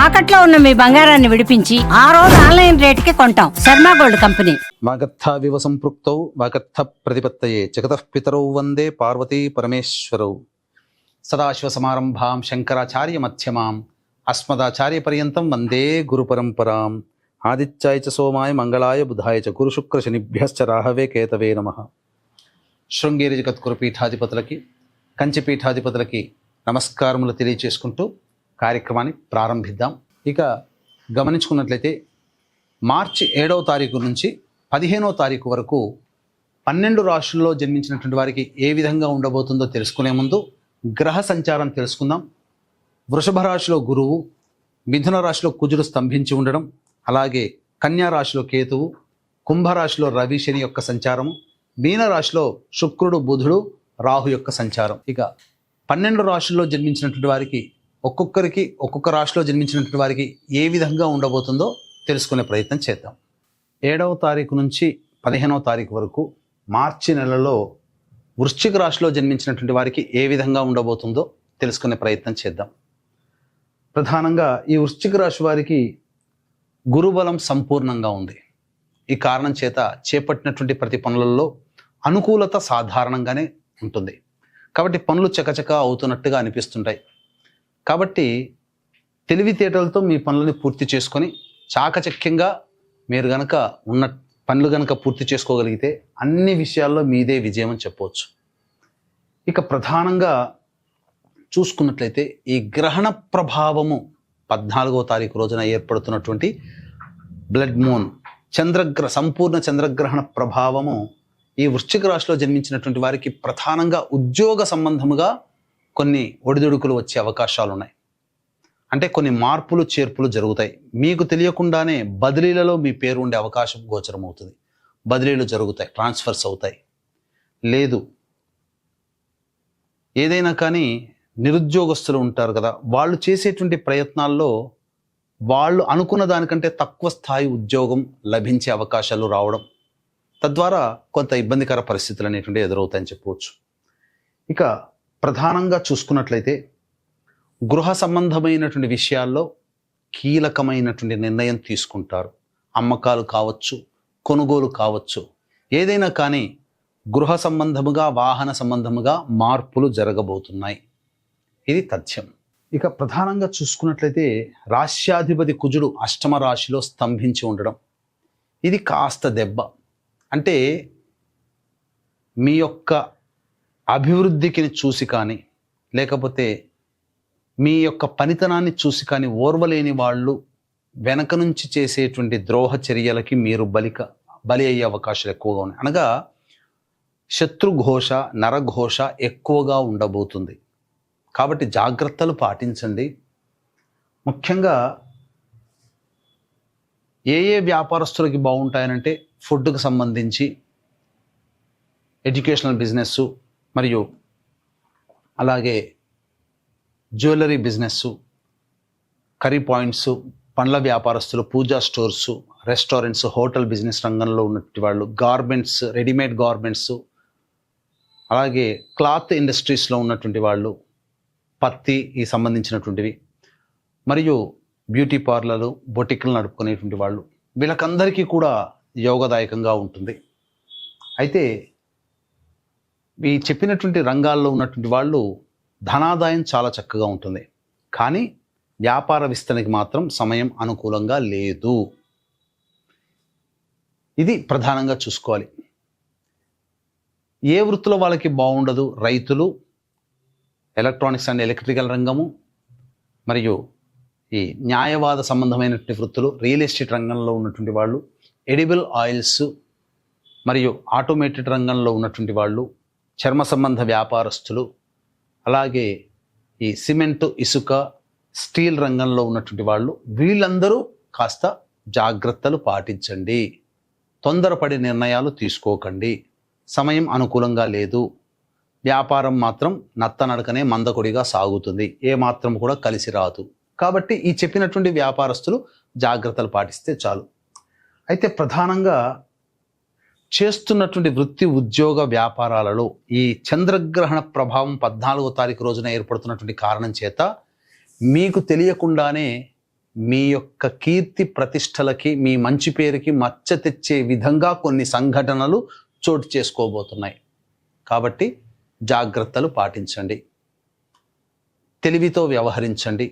తాకట్లో ఉన్న మీ బంగారాన్ని విడిపించి ఆ రోజు ఆన్లైన్ రేటుకి కొంటాం. Sharma gold company. వాగర్థావివ సంపృక్తౌ వాగర్థ ప్రతిపత్తయే జగతః పితరౌ వందే పార్వతీ పరమేశ్వరౌ. సదాశివ సమారంభాం శంకరాచార్య మధ్యమాం అస్మదాచార్య పర్యంతం వందే గురు పరంపరాం. ఆదిత్యాయ చ సోమాయ మంగళాయ బుధాయ చ గురు శుక్ర శనిభ్యశ్చ రాహవే కేతవే నమః. శృంగేరి జగద్గురు పీఠాధిపతులకి, కంచి పీఠాధిపతులకి నమస్కారములు తెలియచేసుకుంటూ కార్యక్రమాన్ని ప్రారంభిద్దాం. ఇక గమనించుకున్నట్లయితే మార్చి 7వ తారీఖు నుంచి 15వ తారీఖు వరకు 12 రాశుల్లో జన్మించినటువంటి వారికి ఏ విధంగా ఉండబోతుందో తెలుసుకునే ముందు గ్రహ సంచారం తెలుసుకుందాం. వృషభ రాశిలో గురువు, మిథున రాశిలో కుజుడు స్తంభించి ఉండడం, అలాగే కన్యా రాశిలో కేతువు, కుంభరాశిలో రవి శని యొక్క సంచారము, మీన రాశిలో శుక్రుడు బుధుడు రాహు యొక్క సంచారం. ఇక 12 రాశుల్లో జన్మించినటువంటి వారికి ఒక్కొక్కరికి ఒక్కొక్క రాశిలో జన్మించినటువంటి వారికి ఏ విధంగా ఉండబోతుందో తెలుసుకునే ప్రయత్నం చేద్దాం. 7వ తారీఖు నుంచి 15వ తారీఖు వరకు మార్చి నెలలో వృశ్చిక రాశిలో జన్మించినటువంటి వారికి ఏ విధంగా ఉండబోతుందో తెలుసుకునే ప్రయత్నం చేద్దాం. ప్రధానంగా ఈ వృశ్చిక రాశి వారికి గురుబలం సంపూర్ణంగా ఉంది. ఈ కారణం చేత చేపట్టినటువంటి ప్రతి పనులలో అనుకూలత సాధారణంగానే ఉంటుంది. కాబట్టి పనులు చకచక అవుతున్నట్టుగా అనిపిస్తుంటాయి. కాబట్టి తెలివితేటలతో మీ పనులని పూర్తి చేసుకొని చాకచక్యంగా మీరు గనక ఉన్న పనులు గనక పూర్తి చేసుకోగలిగితే అన్ని విషయాల్లో మీదే విజయం అని చెప్పవచ్చు. ఇక ప్రధానంగా చూసుకున్నట్లయితే ఈ గ్రహణ ప్రభావము 14వ తారీఖు రోజున ఏర్పడుతున్నటువంటి బ్లడ్ మూన్ సంపూర్ణ చంద్రగ్రహణ ప్రభావము ఈ వృశ్చిక రాశిలో జన్మించినటువంటి వారికి ప్రధానంగా ఉద్యోగ సంబంధముగా కొన్ని ఒడిదుడుకులు వచ్చే అవకాశాలు ఉన్నాయి. అంటే కొన్ని మార్పులు చేర్పులు జరుగుతాయి. మీకు తెలియకుండానే బదిలీలలో మీ పేరు ఉండే అవకాశం గోచరం అవుతుంది. బదిలీలు జరుగుతాయి, ట్రాన్స్ఫర్స్ అవుతాయి. లేదు ఏదైనా కానీ నిరుద్యోగస్తులు ఉంటారు కదా, వాళ్ళు చేసేటువంటి ప్రయత్నాల్లో వాళ్ళు అనుకున్న దానికంటే తక్కువ స్థాయి ఉద్యోగం లభించే అవకాశాలు రావడం, తద్వారా కొంత ఇబ్బందికర పరిస్థితులు అనేటువంటి ఎదురవుతాయని చెప్పవచ్చు. ఇక ప్రధానంగా చూసుకున్నట్లయితే గృహ సంబంధమైనటువంటి విషయాల్లో కీలకమైనటువంటి నిర్ణయం తీసుకుంటారు. అమ్మకాలు కావచ్చు, కొనుగోలు కావచ్చు, ఏదైనా కానీ గృహ సంబంధముగా వాహన సంబంధముగా మార్పులు జరగబోతున్నాయి. ఇది తథ్యం. ఇక ప్రధానంగా చూసుకున్నట్లయితే రాశ్యాధిపతి కుజుడు అష్టమ రాశిలో స్తంభించి ఉండడం, ఇది కాస్త దెబ్బ. అంటే మీ యొక్క అభివృద్ధికి చూసి కానీ, లేకపోతే మీ యొక్క పనితనాన్ని చూసి కానీ ఓర్వలేని వాళ్ళు వెనక నుంచి చేసేటువంటి ద్రోహ చర్యలకి మీరు బలి అయ్యే అవకాశాలు ఎక్కువగా ఉన్నాయి. అనగా శత్రుఘోష, నరఘోష ఎక్కువగా ఉండబోతుంది. కాబట్టి జాగ్రత్తలు పాటించండి. ముఖ్యంగా ఏ వ్యాపారస్తులకి బాగుంటాయనంటే ఫుడ్కి సంబంధించి, ఎడ్యుకేషనల్ బిజినెస్, మరియు అలాగే జ్యువెలరీ బిజినెస్, కర్రీ పాయింట్స్, పండ్ల వ్యాపారస్తులు, పూజా స్టోర్స్, రెస్టారెంట్స్, హోటల్ బిజినెస్ రంగంలో ఉన్నటువంటి వాళ్ళు, గార్మెంట్స్, రెడీమేడ్ గార్మెంట్స్, అలాగే క్లాత్ ఇండస్ట్రీస్లో ఉన్నటువంటి వాళ్ళు, పత్తి ఈ సంబంధించినటువంటివి, మరియు బ్యూటీ పార్లర్లు, బొటిక్లు నడుపుకునేటువంటి వాళ్ళు, వీళ్ళకందరికీ కూడా యోగదాయకంగా ఉంటుంది. అయితే ఈ చెప్పినటువంటి రంగాల్లో ఉన్నటువంటి వాళ్ళు ధనాదాయం చాలా చక్కగా ఉంటుంది. కానీ వ్యాపార విస్తరణకి మాత్రం సమయం అనుకూలంగా లేదు. ఇది ప్రధానంగా చూసుకోవాలి. ఏ వృత్తిలో వాళ్ళకి బాగుండదు? రైతులు, ఎలక్ట్రానిక్స్ అండ్ ఎలక్ట్రికల్ రంగము, మరియు ఈ న్యాయవాద సంబంధమైనటువంటి వృత్తులు, రియల్ ఎస్టేట్ రంగంలో ఉన్నటువంటి వాళ్ళు, ఎడిబుల్ ఆయిల్స్ మరియు ఆటోమేటెడ్ రంగంలో ఉన్నటువంటి వాళ్ళు, చర్మ సంబంధ వ్యాపారస్తులు, అలాగే ఈ సిమెంటు, ఇసుక, స్టీల్ రంగంలో ఉన్నటువంటి వాళ్ళు, వీళ్ళందరూ కాస్త జాగ్రత్తలు పాటించండి. తొందరపడి నిర్ణయాలు తీసుకోకండి. సమయం అనుకూలంగా లేదు. వ్యాపారం మాత్రం నత్తనడకనే మందకొడిగా సాగుతుంది. ఏ మాత్రం కూడా కలిసి రాదు. కాబట్టి ఈ చెప్పినటువంటి వ్యాపారస్తులు జాగ్రత్తలు పాటిస్తే చాలు. అయితే ప్రధానంగా చేస్తున్నటువంటి వృత్తి, ఉద్యోగ, వ్యాపారాలలో ఈ చంద్రగ్రహణ ప్రభావం 14వ తారీఖు రోజున ఏర్పడుతున్నటువంటి కారణం చేత మీకు తెలియకుండానే మీ యొక్క కీర్తి ప్రతిష్టలకి, మీ మంచి పేరుకి మచ్చ తెచ్చే విధంగా కొన్ని సంఘటనలు చోటు చేసుకోబోతున్నాయి. కాబట్టి జాగ్రత్తలు పాటించండి, తెలివితో వ్యవహరించండి.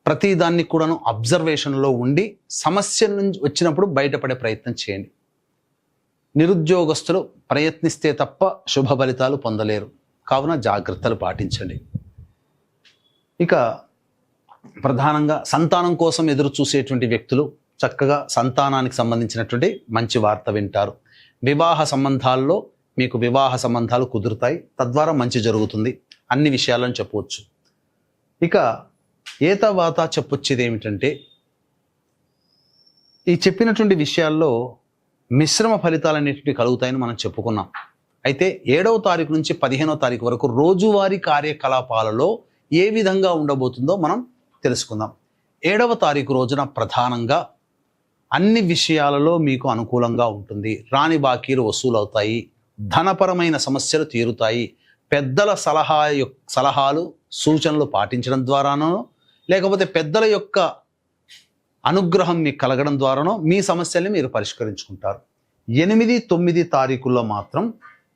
ప్రతిదాన్ని కూడాను అబ్జర్వేషన్లో ఉండి సమస్య నుంచి వచ్చినప్పుడు బయటపడే ప్రయత్నం చేయండి. నిరుద్యోగస్తులు ప్రయత్నిస్తే తప్ప శుభ ఫలితాలు పొందలేరు, కావున జాగ్రత్తలు పాటించండి. ఇక ప్రధానంగా సంతానం కోసం ఎదురు చూసేటువంటి వ్యక్తులు చక్కగా సంతానానికి సంబంధించినటువంటి మంచి వార్త వింటారు. వివాహ సంబంధాల్లో మీకు వివాహ సంబంధాలు కుదురుతాయి, తద్వారా మంచి జరుగుతుంది. అన్ని విషయాలను చెప్పవచ్చు. ఇక ఏతవాత చెప్పొచ్చేది ఏమిటంటే, ఈ చెప్పినటువంటి విషయాల్లో మిశ్రమ ఫలితాలన్నింటినీ కలుగుతాయని మనం చెప్పుకున్నాం. అయితే 7వ తారీఖు నుంచి 15వ తారీఖు వరకు రోజువారీ కార్యకలాపాలలో ఏ విధంగా ఉండబోతుందో మనం తెలుసుకుందాం. 7వ తారీఖు రోజున ప్రధానంగా అన్ని విషయాలలో మీకు అనుకూలంగా ఉంటుంది. రాని బాకీలు వసూలవుతాయి, ధనపరమైన సమస్యలు తీరుతాయి. పెద్దల సలహాలు సూచనలు పాటించడం ద్వారానో, లేకపోతే పెద్దల యొక్క అనుగ్రహం మీకు కలగడం ద్వారానో మీ సమస్యల్ని మీరు పరిష్కరించుకుంటారు. 8, 9 తారీఖుల్లో మాత్రం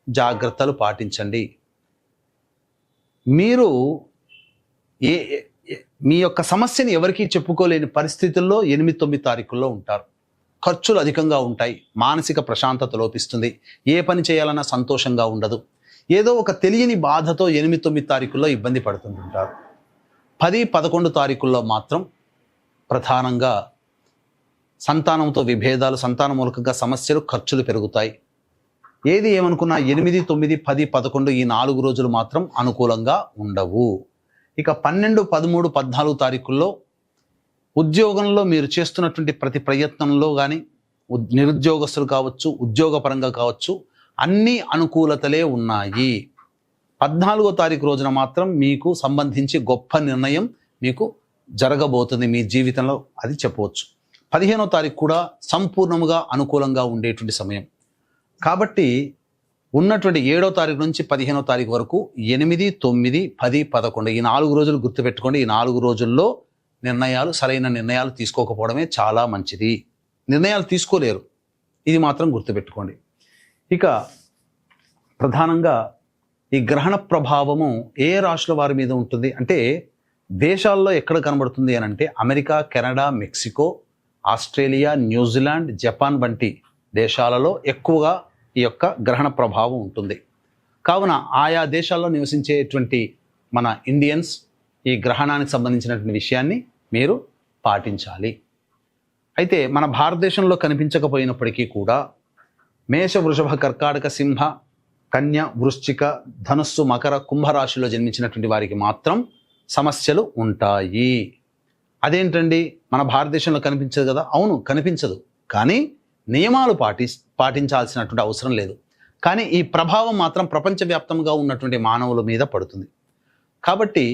జాగ్రత్తలు పాటించండి. మీరు మీ యొక్క సమస్యని ఎవరికీ చెప్పుకోలేని పరిస్థితుల్లో 8, 9 తారీఖుల్లో ఉంటారు. ఖర్చులు అధికంగా ఉంటాయి, మానసిక ప్రశాంతత లోపిస్తుంది, ఏ పని చేయాలన్నా సంతోషంగా ఉండదు. ఏదో ఒక తెలియని బాధతో 8, 9 తారీఖుల్లో ఇబ్బంది పడుతుంటారు. 10, 11 తారీఖుల్లో మాత్రం ప్రధానంగా సంతానంతో విభేదాలు, సంతాన మూలకంగా సమస్యలు, ఖర్చులు పెరుగుతాయి. ఏది ఏమనుకున్నా 8, 9, 10, 11 ఈ 4 రోజులు మాత్రం అనుకూలంగా ఉండవు. ఇక 12, 13, 14 తారీఖుల్లో ఉద్యోగంలో మీరు చేస్తున్నటువంటి ప్రతి ప్రయత్నంలో కానీ, నిరుద్యోగస్తులు కావచ్చు, ఉద్యోగపరంగా కావచ్చు, అన్ని అనుకూలతలే ఉన్నాయి. 14వ తారీఖు రోజున మాత్రం మీకు సంబంధించి గొప్ప నిర్ణయం మీకు జరగబోతుంది మీ జీవితంలో, అది చెప్పవచ్చు. 15వ తారీఖు కూడా సంపూర్ణముగా అనుకూలంగా ఉండేటువంటి సమయం. కాబట్టి ఉన్నటువంటి 7వ తారీఖు నుంచి 15వ తారీఖు వరకు 8, 9, 10, 11 ఈ 4 రోజులు గుర్తుపెట్టుకోండి. ఈ 4 రోజుల్లో సరైన నిర్ణయాలు తీసుకోకపోవడమే చాలా మంచిది. నిర్ణయాలు తీసుకోలేరు, ఇది మాత్రం గుర్తుపెట్టుకోండి. ఇక ప్రధానంగా ఈ గ్రహణ ప్రభావము ఏ రాశుల వారి మీద ఉంటుంది అంటే, దేశాల్లో ఎక్కడ కనబడుతుంది అని అంటే, America, Canada, Mexico, Australia, New Zealand, Japan వంటి దేశాలలో ఎక్కువగా ఈ యొక్క గ్రహణ ప్రభావం ఉంటుంది. కావున ఆయా దేశాల్లో నివసించేటువంటి మన ఇండియన్స్ ఈ గ్రహణానికి సంబంధించినటువంటి విషయాన్ని మీరు పాటించాలి. అయితే మన భారతదేశంలో కనిపించకపోయినప్పటికీ కూడా మేష, వృషభ, కర్కాటక, సింహ, కన్య, వృశ్చిక, ధనుస్సు, మకర, కుంభరాశిలో జన్మించినటువంటి వారికి మాత్రం సమస్యలు ఉంటాయి. అదేంటండి, మన భారతదేశంలో కనిపించదు కదా? అవును, కనిపించదు, కానీ నియమాలు పాటించాల్సినటువంటి అవసరం లేదు. కానీ ఈ ప్రభావం మాత్రం ప్రపంచవ్యాప్తంగా ఉన్నటువంటి మానవుల మీద పడుతుంది. కాబట్టి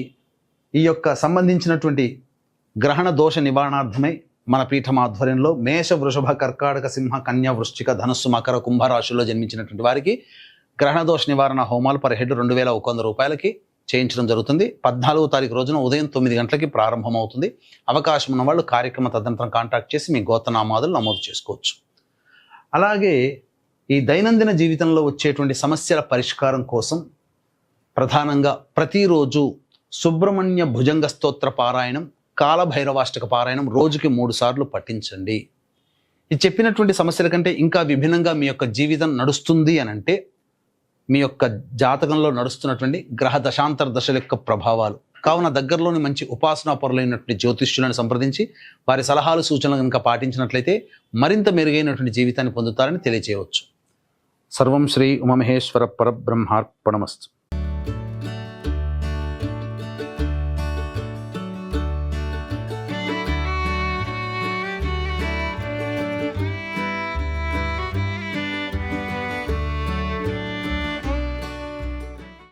ఈ యొక్క సంబంధించినటువంటి గ్రహణ దోష నివారణార్థమై మన పీఠం ఆధ్వర్యంలో మేష, వృషభ, కర్కాటక, సింహ, కన్య, వృశ్చిక, ధనుస్సు, మకర, కుంభరాశుల్లో జన్మించినటువంటి వారికి గ్రహణ దోష నివారణ హోమాలు పర్ హెడ్ 2100 రూపాయలకి చేయించడం జరుగుతుంది. 14వ తారీఖు రోజున ఉదయం 9 గంటలకి ప్రారంభమవుతుంది. అవకాశం ఉన్న వాళ్ళు కార్యక్రమ తదనంతరం కాంటాక్ట్ చేసి మీ గోత్రనామాదులు నమోదు చేసుకోవచ్చు. అలాగే ఈ దైనందిన జీవితంలో వచ్చేటువంటి సమస్యల పరిష్కారం కోసం ప్రధానంగా ప్రతిరోజు సుబ్రహ్మణ్య భుజంగ స్తోత్ర పారాయణం, కాలభైరవాష్టక పారాయణం రోజుకి 3 సార్లు పఠించండి. ఈ చెప్పినటువంటి సమస్యల కంటే ఇంకా విభిన్నంగా మీ యొక్క జీవితం నడుస్తుంది అని అంటే, మీ యొక్క జాతకంలో నడుస్తున్నటువంటి గ్రహ దశాంతర దశల యొక్క ప్రభావాలు. కావున దగ్గరలోని మంచి ఉపాసనా పరులైనటువంటి జ్యోతిష్యులను సంప్రదించి వారి సలహాలు, సూచనలు కనుక పాటించినట్లయితే మరింత మెరుగైనటువంటి జీవితాన్ని పొందుతారని తెలియజేయవచ్చు. సర్వం శ్రీ ఉమామహేశ్వర పరబ్రహ్మార్పణమస్తు.